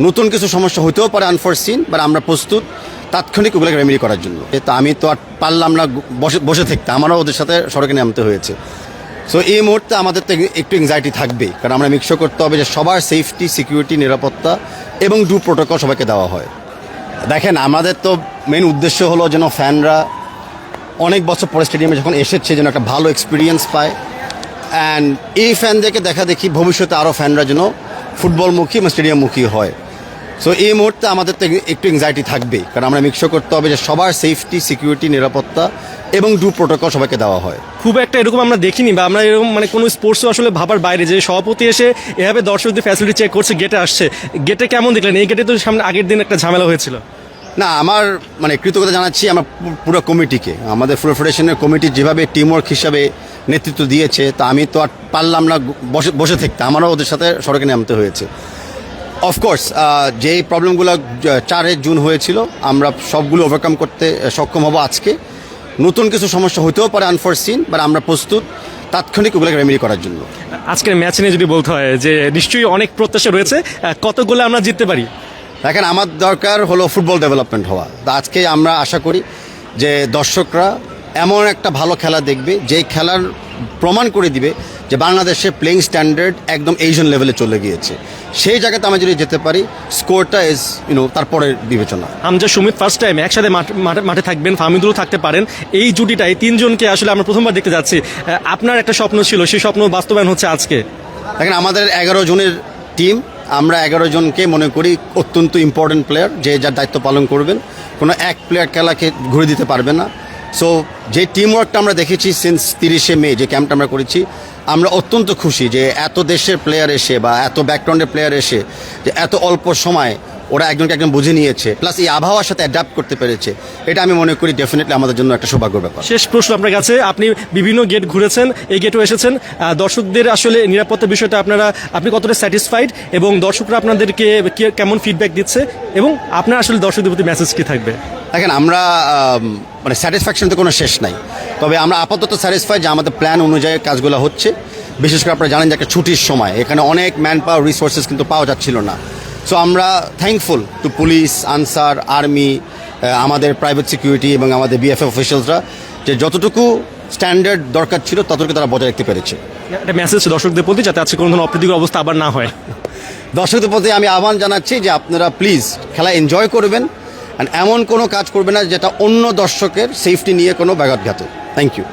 নতুন কিছু সমস্যা হতেও পারে আনফোরসিন, বাট আমরা প্রস্তুত তাৎক্ষণিক ওগুলোকে রেমেডি করার জন্য। তো আমি তো আর পারলাম না বসে থাকতে, আমারও ওদের সাথে সড়কে নামতে হয়েছে। সো এই মুহূর্তে আমাদের তো একটু এংজাইটি থাকবেই, কারণ আমরা মিক্সও করতে হবে যে সবার সেফটি, সিকিউরিটি, নিরাপত্তা এবং ডু প্রোটোকল সবাইকে দেওয়া হয়। দেখেন, আমাদের তো মেন উদ্দেশ্য হলো যেন ফ্যানরা অনেক বছর পরে স্টেডিয়ামে যখন এসেছে যেন একটা ভালো এক্সপিরিয়েন্স পায়, অ্যান্ড এই ফ্যানদেরকে দেখা দেখি ভবিষ্যতে আরও ফ্যানরা যেন ফুটবলমুখী এবং স্টেডিয়ামমুখী হয়। সো এই মুহূর্তে আমাদের তো একটু এংজাইটি থাকবেই, কারণ আমরা মিক্সও করতে হবে যে সবার সেফটি, সিকিউরিটি, নিরাপত্তা এবং ডু প্রোটোকল সবাইকে দেওয়া হয়। খুব একটা এরকম আমরা দেখিনি, বা আমরা এরকম মানে কোনো স্পোর্টসও আসলে ভাবার বাইরে যে সভাপতি এসে এভাবে দর্শকদের ফ্যাসিলিটি চেক করছে, গেটে আসছে। গেটে কেমন দেখলেন? এই গেটে তো সামনে আগের দিন একটা ঝামেলা হয়েছিল। না, আমার মানে কৃতজ্ঞতা জানাচ্ছি আমার পুরো কমিটিকে, আমাদের ফুটবল ফেডারেশনের কমিটি যেভাবে টিমওয়ার্ক হিসাবে নেতৃত্ব দিয়েছে, তা আমি তো আর পারলাম না বসে থাকতে, আমারও ওদের সাথে সড়কে নামতে হয়েছে। অফকোর্স যেই প্রবলেমগুলো 4 জুন হয়েছিল আমরা সবগুলো ওভারকাম করতে সক্ষম হব আজকে। নতুন কিছু সমস্যা হতেও পারে আনফোরসিন, বাট আমরা প্রস্তুত তাৎক্ষণিক ওগুলোকে রেমেডি করার জন্য। আজকের ম্যাচ নিয়ে যদি বলতে হয় যে নিশ্চয়ই অনেক প্রত্যাশা রয়েছে, কত গোলে আমরা জিততে পারি? দেখেন, আমার দরকার হলো ফুটবল ডেভেলপমেন্ট হওয়া। তা আজকে আমরা আশা করি যে দর্শকরা এমন একটা ভালো খেলা দেখবে, যেই খেলার প্রমাণ করে দিবে যে বাংলাদেশের প্লেইং স্ট্যান্ডার্ড একদম এশিয়ান লেভেলে চলে গিয়েছে। সেই জায়গাতে আমি যদি যেতে পারি, স্কোরটা ইজ তারপরে বিবেচনা। হামজা, সুমিত ফার্স্ট টাইম একসাথে মাঠে থাকবেন, ফাহমিদুলও থাকতে পারেন। এই জুটিটা, এই তিনজনকে আসলে আমরা প্রথমবার দেখতে যাচ্ছি। আপনার একটা স্বপ্ন ছিল, সেই স্বপ্ন বাস্তবায়ন হচ্ছে আজকে। দেখেন, আমাদের 11 জনের টিম, আমরা 11 জনকে মনে করি অত্যন্ত ইম্পর্টেন্ট প্লেয়ার, যে যার দায়িত্ব পালন করবেন। কোনো এক প্লেয়ার খেলাকে ঘুরে দিতে পারবে না। সো যে টিমওয়ার্কটা আমরা দেখেছি সিন্স 30 মে যে ক্যাম্পটা আমরা করেছি, আমরা অত্যন্ত খুশি যে এত দেশের প্লেয়ার এসে বা এত ব্যাকগ্রাউন্ডের প্লেয়ার এসে যে এত অল্প সময় ওরা একজনকে একজন বুঝে নিয়েছে, প্লাস এই আবহাওয়ার সাথে অ্যাডাপ্ট করতে পেরেছে। এটা আমি মনে করি ডেফিনেটলি আমাদের জন্য একটা সৌভাগ্যের ব্যাপার। শেষ প্রশ্ন আপনার কাছে, আপনি বিভিন্ন গেট ঘুরেছেন, এই গেটও এসেছেন, দর্শকদের আসলে নিরাপত্তার বিষয়টা আপনি কতটা স্যাটিসফাইড, এবং দর্শকরা আপনাদেরকে কেমন ফিডব্যাক দিচ্ছে, এবং আপনার আসলে দর্শকদের প্রতি মেসেজ কী থাকবে? দেখেন, আমরা মানে স্যাটিসফ্যাকশন তো কোনো শেষ নাই, তবে আমরা আপাতত স্যাটিসফাই যে আমাদের প্ল্যান অনুযায়ী কাজগুলো হচ্ছে। বিশেষ করে আপনারা জানেন যে একটা ছুটির সময় এখানে অনেক ম্যান পাওয়ার, রিসোর্সেস কিন্তু পাওয়া যাচ্ছিল না। সো আমরা thankful to police, answer, army, আমাদের প্রাইভেট সিকিউরিটি এবং আমাদের বিএফএফ অফিসিয়ালসরা, যে যতটুকু স্ট্যান্ডার্ড দরকার ছিল ততটুকু তারা বজায় রাখতে পেরেছে। একটা মেসেজ দর্শকদের প্রতি, যাতে আজকে কোনো ধরনের অপ্রীতিকর অবস্থা আবার না হয়। দর্শকদের প্রতি আমি আহ্বান জানাচ্ছি যে আপনারা প্লিজ খেলা এনজয় করবেন, এমন কোনো কাজ করবে না যেটা অন্য দর্শকের সেফটি নিয়ে কোনো ব্যাঘাত ঘাতে। Thank you.